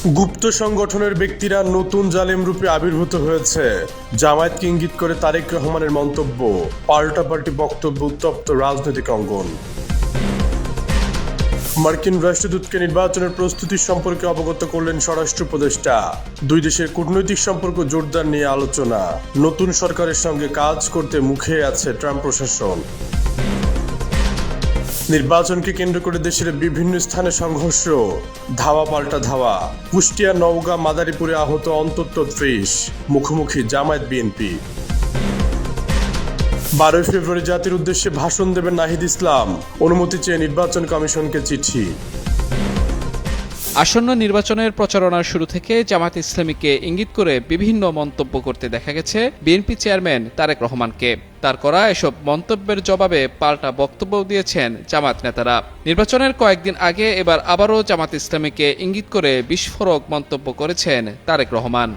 গুপ্ত সংগঠনের ব্যক্তিরা নতুন জালেম রূপে আবির্ভূত হয়েছে। জামায়াতকে ইঙ্গিত করে তারেক রহমানের মন্তব্য, পাল্টাপাল্টি বক্তব্য উত্তপ্ত রাজনৈতিক অঙ্গন। মার্কিন রাষ্ট্রদূতকে নির্বাচনের প্রস্তুতি সম্পর্কে অবগত করলেন স্বরাষ্ট্র উপদেষ্টা। দুই দেশের কূটনৈতিক সম্পর্ক জোরদার নিয়ে আলোচনা। নতুন সরকারের সঙ্গে কাজ করতে মুখে আছে ট্রাম্প প্রশাসন। নির্বাচনকে কেন্দ্র করে দেশের বিভিন্ন স্থানে সংঘর্ষ, ধাওয়া পাল্টা ধাওয়া। কুষ্টিয়া, নওগাঁ, মাদারীপুরে আহত অন্তত 30। মুখোমুখি জামায়াত বিএনপি। 12 ফেব্রুয়ারি জাতির উদ্দেশ্যে ভাষণ দেবেন নাহিদ ইসলাম। অনুমতি চেয়ে নির্বাচন কমিশনকে চিঠি। আসন্ন নির্বাচনের প্রচারণার শুরু থেকে জামায়াত ইসলামীকে ইঙ্গিত করে বিভিন্ন মন্তব্য করতে দেখা গেছে বিএনপি চেয়ারম্যান তারেক রহমানকে। তার করা এসব মন্তব্যের জবাবে পাল্টা বক্তব্য দিয়েছেন জামায়াত নেতারা। নির্বাচনের কয়েকদিন আগে এবার আবারও জামায়াত ইসলামীকে ইঙ্গিত করে বিস্ফোরক মন্তব্য করেছেন তারেক রহমান।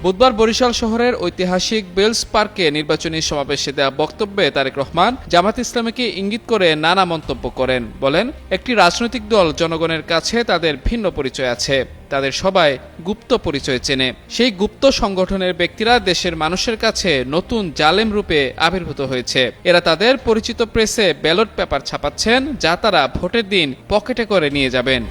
বুধবার বরিশাল শহরের ঐতিহাসিক বেলস পার্কে নির্বাচনী সমাবেশে দেওয়া বক্তব্যে তারেক রহমান জামায়াত ইসলামীকে ইঙ্গিত করে নানা মন্তব্য করেন। বলেন, একটি রাজনৈতিক দল জনগণের কাছে তাদের ভিন্ন পরিচয় আছে, তাদের সবাই গুপ্ত পরিচয় চেনে। সেই গুপ্ত সংগঠনের ব্যক্তিরা দেশের মানুষের কাছে নতুন জালেম রূপে আবির্ভূত হয়েছে। এরা তাদের পরিচিত প্রেসে ব্যালট পেপার ছাপাচ্ছেন, যা তারা ভোটের দিন পকেটে করে নিয়ে যাবেন।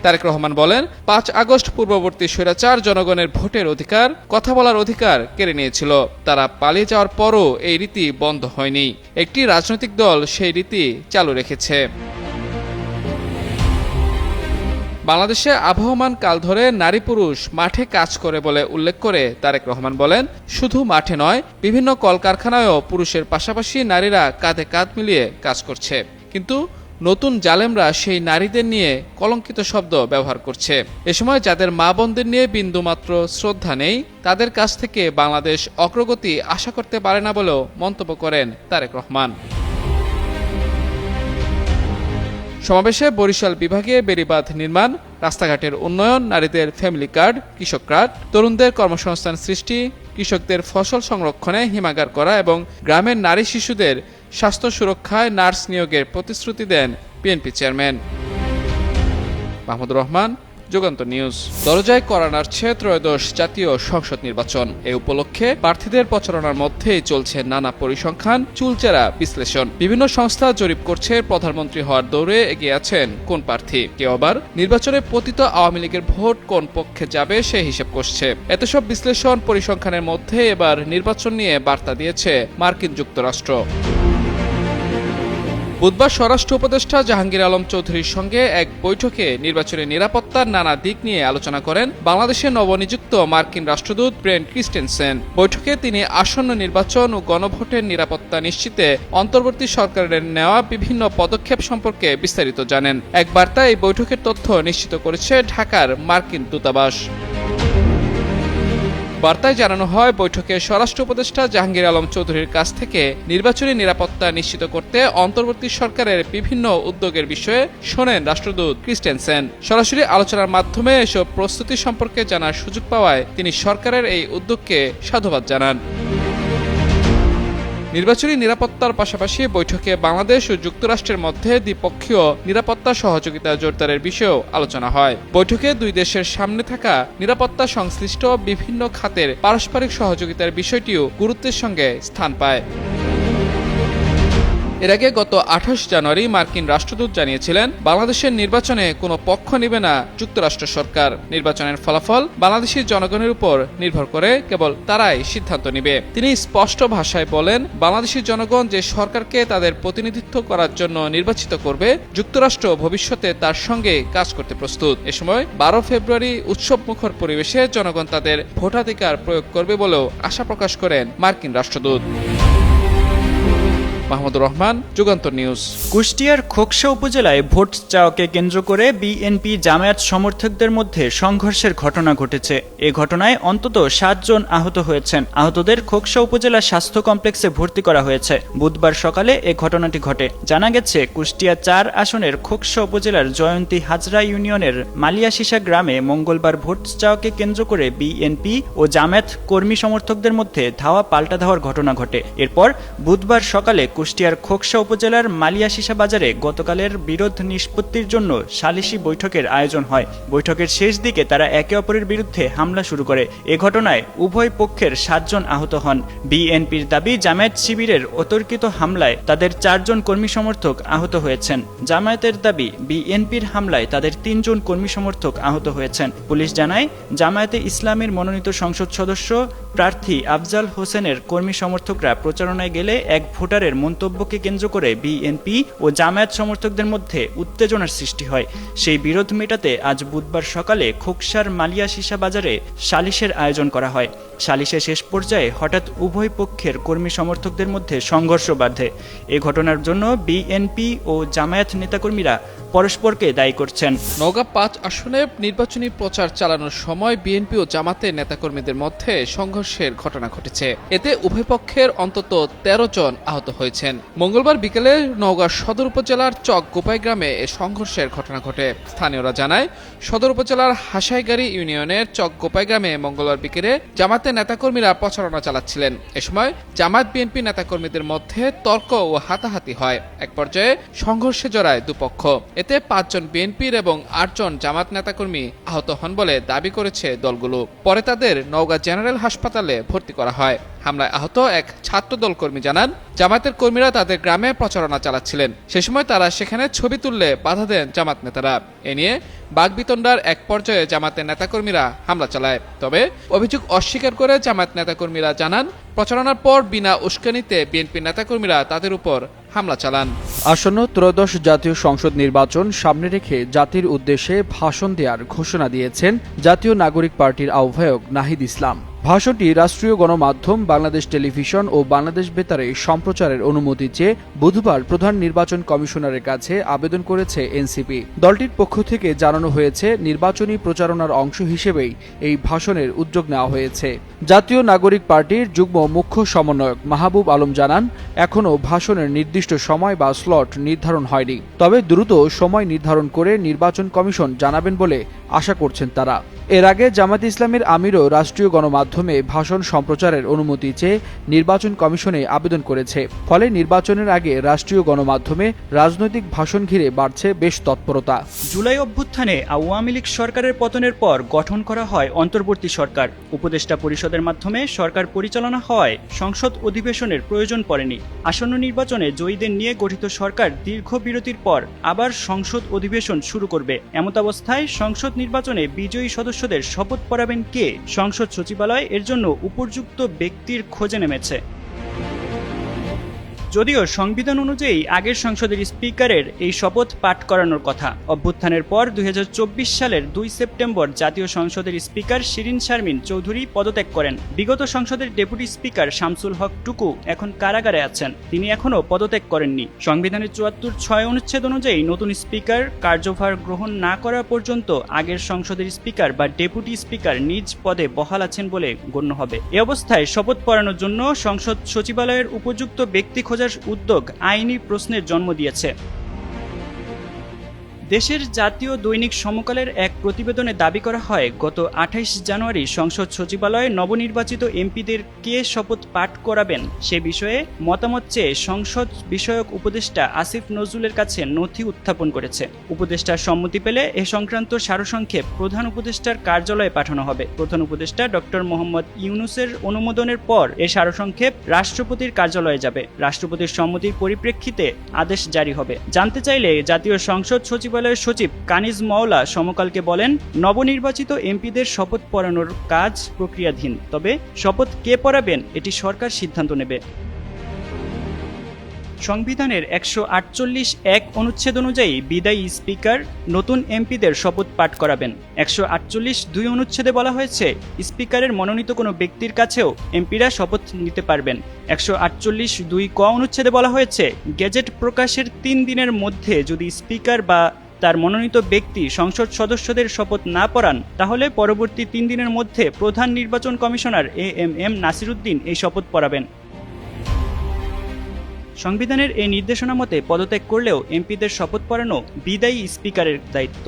তারেক রহমান বলেন, 5 আগস্ট পূর্ববর্তী স্বৈরাচার জনগণের ভোটের অধিকার, কথা বলার অধিকার কেড়ে নিয়েছিল। তারা পালিয়ে যাওয়ার পরও এই রীতি বন্ধ হয়নি। একটি রাজনৈতিক দল সেই রীতি চালু রেখেছে। বাংলাদেশে আবহমান কাল ধরে নারী পুরুষ মাঠে কাজ করে বলে উল্লেখ করে তারেক রহমান বলেন, শুধু মাঠে নয়, বিভিন্ন কলকারখানায়ও পুরুষের পাশাপাশি নারীরা কাঁধে কাঁধ মিলিয়ে কাজ করছে। কিন্তু নতুন জালেমরা সেই নারীদের নিয়ে কলঙ্কিত শব্দ ব্যবহার করছে। এ সময় যাদের মা বোনদের নিয়ে বিন্দুমাত্র শ্রদ্ধা নেই, তাদের কাছ থেকে বাংলাদেশ অগ্রগতি আশা করতে পারে না বলেও মন্তব্য করেন তারেক রহমান। সমাবেশে বরিশাল বিভাগে বেড়িবাঁধ নির্মাণ, রাস্তাঘাটের উন্নয়ন, নারীদের ফ্যামিলি কার্ড, কৃষক কার্ড, তরুণদের কর্মসংস্থান সৃষ্টি, কৃষকদের ফসল সংরক্ষণে হিমাগার করা এবং গ্রামের নারী শিশুদের স্বাস্থ্য সুরক্ষায় নার্স নিয়োগের প্রতিশ্রুতি দেন BNP chairman. Mahmudur Rahman, Jugantor news. দরজায় কড়া নাড়ছে ত্রয়োদশ জাতীয় সংসদ নির্বাচন। এ উপলক্ষে প্রার্থীদের প্রচারণার মধ্যেই চলছে নানা পরিসংখ্যান, চুলচেরা বিশ্লেষণ। বিভিন্ন সংস্থা জরিপ করছে প্রধানমন্ত্রী হওয়ার দৌড়ে এগিয়ে আছেন কোন প্রার্থী। কেউ আবার নির্বাচনে পতিত আওয়ামী লীগের ভোট কোন পক্ষে যাবে সে হিসেব করছে। এত সব বিশ্লেষণ পরিসংখ্যানের মধ্যে এবার নির্বাচন নিয়ে বার্তা দিয়েছে মার্কিন যুক্তরাষ্ট্র। বুধবার স্বরাষ্ট্র উপদেষ্টা জাহাঙ্গীর আলম চৌধুরীর সঙ্গে এক বৈঠকে নির্বাচনী নিরাপত্তার নানা দিক নিয়ে আলোচনা করেন বাংলাদেশের নবনিযুক্ত মার্কিন রাষ্ট্রদূত ব্রেন্ট ক্রিস্টেনসেন। বৈঠকে তিনি আসন্ন নির্বাচন ও গণভোটের নিরাপত্তা নিশ্চিতে অন্তর্বর্তী সরকারের নেওয়া বিভিন্ন পদক্ষেপ সম্পর্কে বিস্তারিত জানেন। এক বার্তায় এই বৈঠকের তথ্য নিশ্চিত করেছে ঢাকার মার্কিন দূতাবাস। বার্তায় জানানো হয়, বৈঠকে স্বরাষ্ট্র উপদেষ্টা জাহাঙ্গীর আলম চৌধুরীর কাছ থেকে নির্বাচনী নিরাপত্তা নিশ্চিত করতে অন্তর্বর্তী সরকারের বিভিন্ন উদ্যোগের বিষয়ে শোনেন রাষ্ট্রদূত ক্রিস্টেনসেন। সরাসরি আলোচনার মাধ্যমে এসব প্রস্তুতি সম্পর্কে জানার সুযোগ পাওয়ায় তিনি সরকারের এই উদ্যোগকে সাধুবাদ জানান। নির্বাচনী নিরাপত্তার পাশাপাশি বৈঠকে বাংলাদেশ ও যুক্তরাষ্ট্রের মধ্যে দ্বিপক্ষীয় নিরাপত্তা সহযোগিতা জোরদারের বিষয়েও আলোচনা হয়। বৈঠকে দুই দেশের সামনে থাকা নিরাপত্তা সংশ্লিষ্ট বিভিন্ন খাতের পারস্পরিক সহযোগিতার বিষয়টিও গুরুত্বের সঙ্গে স্থান পায়। এর আগে গত 28 জানুয়ারি মার্কিন রাষ্ট্রদূত জানিয়েছিলেন, বাংলাদেশের নির্বাচনে কোনো পক্ষ নেবে না যুক্তরাষ্ট্র সরকার। নির্বাচনের ফলাফল বাংলাদেশি জনগণের উপর নির্ভর করে, কেবল তারাই সিদ্ধান্ত নেবে। তিনি স্পষ্ট ভাষায় বলেন, বাংলাদেশি জনগণ যে সরকারকে তাদের প্রতিনিধিত্ব করার জন্য নির্বাচিত করবে, যুক্তরাষ্ট্র ভবিষ্যতে তার সঙ্গে কাজ করতে প্রস্তুত। এ সময় 12 ফেব্রুয়ারি উৎসবমুখর পরিবেশে জনগণ তাদের ভোটাধিকার প্রয়োগ করবে বলেও আশা প্রকাশ করেন মার্কিন রাষ্ট্রদূত। মাহমুদুর রহমান, যুগান্তর নিউজ। কুষ্টিয়ার খোকসা উপজেলায় ভোট চাওয়াকে কেন্দ্র করে বিএনপি জামায়াত সমর্থকদের মধ্যে সংঘর্ষের ঘটনা ঘটেছে। এ ঘটনায় অন্তত 7 জন আহত হয়েছেন। আহতদের খোকসা উপজেলা স্বাস্থ্য কমপ্লেক্সে ভর্তি করা হয়েছে। বুধবার সকালে এ ঘটনাটি ঘটে। জানা গেছে, কুষ্টিয়া 4 আসনের খোকসা উপজেলার জয়ন্তী হাজরা ইউনিয়নের মালিয়াশিসা গ্রামে মঙ্গলবার ভোট চাওয়াকে কেন্দ্র করে বিএনপি ও জামায়াত কর্মী সমর্থকদের মধ্যে ধাওয়া পাল্টা ধাওয়ার ঘটনা ঘটে। এরপর বুধবার সকালে কুষ্টিয়ার খোকসা উপজেলার মালিয়াশিসা বাজারে গতকালের বিরোধ নিষ্পত্তির জন্য সালিশি বৈঠকের আয়োজন হয়। বৈঠকের শেষ দিকে তারা একে অপরের বিরুদ্ধে হামলা শুরু করে। এ ঘটনায় উভয় পক্ষের 7 জন আহত হন। বিএনপির দাবি, জামায়াত শিবিরের অতর্কিত হামলায় তাদের 4 জন কর্মী সমর্থক আহত হয়েছেন। জামায়াতের দাবি, বিএনপির হামলায় তাদের 3 জন কর্মী সমর্থক আহত হয়েছেন। পুলিশ জানায়, জামায়াতে ইসলামের মনোনীত সংসদ সদস্য প্রার্থী আফজাল হোসেনের কর্মী সমর্থকরা প্রচারণায় গেলে এক ভোটারের মন্তব্যকে কেন্দ্র করে বিএনপি ও জামায়াত সমর্থকদের মধ্যে উত্তেজনার সৃষ্টি হয়। সেই বিরোধ মেটাতে আজ বুধবার সকালে খোকসার মালিয়াশিসা বাজারে সালিশের আয়োজন করা হয়। সালিশের শেষ পর্যায়ে হঠাৎ উভয় পক্ষের কর্মী সমর্থকদের মধ্যে সংঘর্ষ বাধে। এ ঘটনার জন্য বিএনপি ও জামায়াত নেতাকর্মীরা পরস্পরকে দায়ী করছেন। নওগাঁ 5 আসনে নির্বাচনী প্রচার চালানোর সময় বিএনপি ও জামাতের নেতাকর্মীদের মধ্যে সংঘর্ষের ঘটনা ঘটেছে। এতে উভয় পক্ষের অন্তত 13 জন আহত হয়েছেন। মঙ্গলবার বিকেলে নওগাঁ সদর উপজেলার চক গোপাই গ্রামে এ সংঘর্ষের ঘটনা ঘটে। স্থানীয়রা জানায়, সদর উপজেলার হাসাইগাড়ি ইউনিয়নের চক গোপাই গ্রামে মঙ্গলবার বিকেলে জামাতের নেতাকর্মীরা প্রচারণা চালাচ্ছিলেন। এ সময় জামাত বিএনপি নেতাকর্মীদের মধ্যে তর্ক ও হাতাহাতি হয়। এক পর্যায়ে সংঘর্ষে জড়ায় দুপক্ষ। এতে 5 জন বিএনপির এবং 8 জন জামাত নেতাকর্মী আহত হন বলে দাবি করেছে দলগুলো। পরে তাদের নওগাঁ জেনারেল হাসপাতালে ভর্তি করা হয়। হামলায় আহত এক ছাত্রদল কর্মী জানান, জামাতের কর্মীরা তাদের গ্রামে প্রচারণা চালাচ্ছিলেন। সে সময় তারা সেখানে ছবি তুললে বাধা দেন জামাত নেতারা। এ নিয়ে বাগবিতণ্ডার এক পর্যায়ে জামাতের নেতাকর্মীরা হামলা চালায়। তবে অভিযোগ অস্বীকার করে জামাত নেতাকর্মীরা জানান, প্রচারণার পর বিনা উস্কানিতে বিএনপি নেতাকর্মীরা তাদের উপর হামলা চালান। আসন্ন ত্রয়োদশ জাতীয় সংসদ নির্বাচন সামনে রেখে জাতির উদ্দেশ্যে ভাষণ দেওয়ার ঘোষণা দিয়েছেন জাতীয় নাগরিক পার্টির আহ্বায়ক নাহিদ ইসলাম। ভাষণটি রাষ্ট্রীয় গণমাধ্যম বাংলাদেশ টেলিভিশন ও বাংলাদেশ বেতারে সম্প্রচারের অনুমতি চেয়ে বুধবার প্রধান নির্বাচন কমিশনারের কাছে আবেদন করেছে এনসিপি। দলটির পক্ষ থেকে জানানো হয়েছে, নির্বাচনী প্রচারণার অংশ হিসেবেই এই ভাষণের উদ্যোগ নেওয়া হয়েছে। জাতীয় নাগরিক পার্টির যুগ্ম মুখ্য সমন্বয়ক মাহবুব আলম জানান, এখনও ভাষণের নির্দিষ্ট সময় বা স্লট নির্ধারণ হয়নি, তবে দ্রুত সময় নির্ধারণ করে নির্বাচন কমিশন জানাবেন বলে আশা করছেন তারা। এর আগে জামাত ইসলামের আমিরও রাষ্ট্রীয় গণমাধ্যমে ভাষণ সম্প্রচারের অনুমতি চেয়ে নির্বাচন কমিশনে আবেদন করেছে। ফলে নির্বাচনের আগে রাষ্ট্রীয় গণমাধ্যমে রাজনৈতিক ভাষণ ঘিরে বাড়ছে বেশ তৎপরতা। জুলাই অভ্যুত্থানে আওয়ামী লীগ সরকারের পতনের পর গঠন করা হয় অন্তর্বর্তী সরকার। উপদেষ্টা পরিষদের মাধ্যমে সরকার পরিচালনা হওয়ায় সংসদ অধিবেশনের প্রয়োজন পড়েনি। আসন্ন নির্বাচনে জয়ীদের নিয়ে গঠিত সরকার দীর্ঘ বিরতির পর আবার সংসদ অধিবেশন শুরু করবে। এমতাবস্থায় সংসদ নির্বাচনে বিজয়ী সদস্যদের শপথ পড়াবেন কে? সংসদ সচিবালয় এর জন্য উপযুক্ত ব্যক্তির খোঁজে নেমেছে। যদিও সংবিধান অনুযায়ী আগের সংসদের স্পিকারের এই শপথ পাঠ করানোর কথা। অভ্যুত্থানের পর 2024 সালের 2 সেপ্টেম্বর জাতীয় সংসদের স্পিকার শিরিন শারমিন চৌধুরী পদত্যাগ করেন। বিগত সংসদের ডেপুটি স্পিকার শামসুল হক টুকু এখন কারাগারে আছেন। তিনি এখনও পদত্যাগ করেননি। সংবিধানের 74(6) অনুচ্ছেদ অনুযায়ী নতুন স্পিকার কার্যভার গ্রহণ না করা পর্যন্ত আগের সংসদের স্পিকার বা ডেপুটি স্পিকার নিজ পদে বহাল আছেন বলে গণ্য হবে। এ অবস্থায় শপথ পড়ানোর জন্য সংসদ সচিবালয়ের উপযুক্ত ব্যক্তি খোঁজার উদ্যোগ আইনি প্রশ্নের জন্ম দিয়েছে। দেশের জাতীয় দৈনিক সমকালের এক প্রতিবেদনে দাবি করা হয়, গত 28 জানুয়ারি সংসদ সচিবালয়ে নবনির্বাচিত এমপিদের কে শপথ পাঠ করাবেন সে বিষয়ে মতামত চেয়ে সংসদ বিষয়ক উপদেষ্টা আসিফ নজরুলের কাছে নথি উত্থাপন করেছে। উপদেষ্টার সম্মতি পেলে এ সংক্রান্ত সারসংক্ষেপ প্রধান উপদেষ্টার কার্যালয়ে পাঠানো হবে। প্রধান উপদেষ্টা ডক্টর মোহাম্মদ ইউনূসের অনুমোদনের পর এ সারসংক্ষেপ রাষ্ট্রপতির কার্যালয়ে যাবে। রাষ্ট্রপতির সম্মতির পরিপ্রেক্ষিতে আদেশ জারি হবে। জানতে চাইলে জাতীয় সংসদ সচিবালয়ের সচিব কানিজ মাওলা সমকালকে বলেন, নবনির্বাচিত এমপিদের শপথ পড়ানোর কাজ প্রক্রিয়াধীন, তবে শপথ কে পড়াবেন এটি সরকার সিদ্ধান্ত নেবে। সংবিধানের 148(1) অনুচ্ছেদ অনুযায়ী বিদায়ী স্পিকার নতুন এমপিদের শপথ পাঠ করাবেন। 148(2) অনুচ্ছেদে বলা হয়েছে, স্পিকারের মনোনীত কোনো ব্যক্তির কাছেও এমপিরা শপথ নিতে পারবেন। 148(2) ক অনুচ্ছেদে বলা হয়েছে, গেজেট প্রকাশের 3 দিনের মধ্যে যদি স্পিকার বা তার মনোনীত ব্যক্তি সংসদ সদস্যদের শপথ না পড়ান, তাহলে পরবর্তী 3 দিনের মধ্যে প্রধান নির্বাচন কমিশনার এএমএম নাসিরউদ্দিন এই শপথ পড়াবেন। সংবিধানের এই নির্দেশনা মতে পদত্যাগ করলেও এমপিদের শপথ পড়ানো বিদায়ী স্পিকারের দায়িত্ব।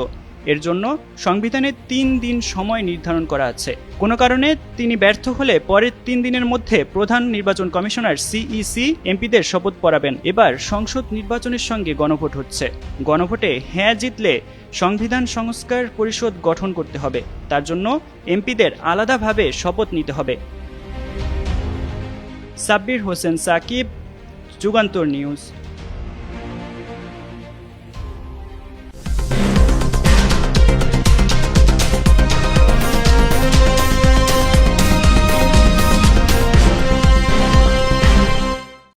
এর জন্য সংবিধানে 3 দিন সময় নির্ধারণ করা আছে। কোনো কারণে তিনি ব্যর্থ হলে পরের 3 দিনের মধ্যে প্রধান নির্বাচন কমিশনার সিইসি এমপিদের শপথ পড়াবেন। এবার সংসদ নির্বাচনের সঙ্গে গণভোট হচ্ছে। গণভোটে হ্যাঁ জিতলে সংবিধান সংস্কার পরিষদ গঠন করতে হবে। তার জন্য এমপিদের আলাদাভাবে শপথ নিতে হবে। সাব্বির হোসেন সাকিব, যুগান্তর নিউজ।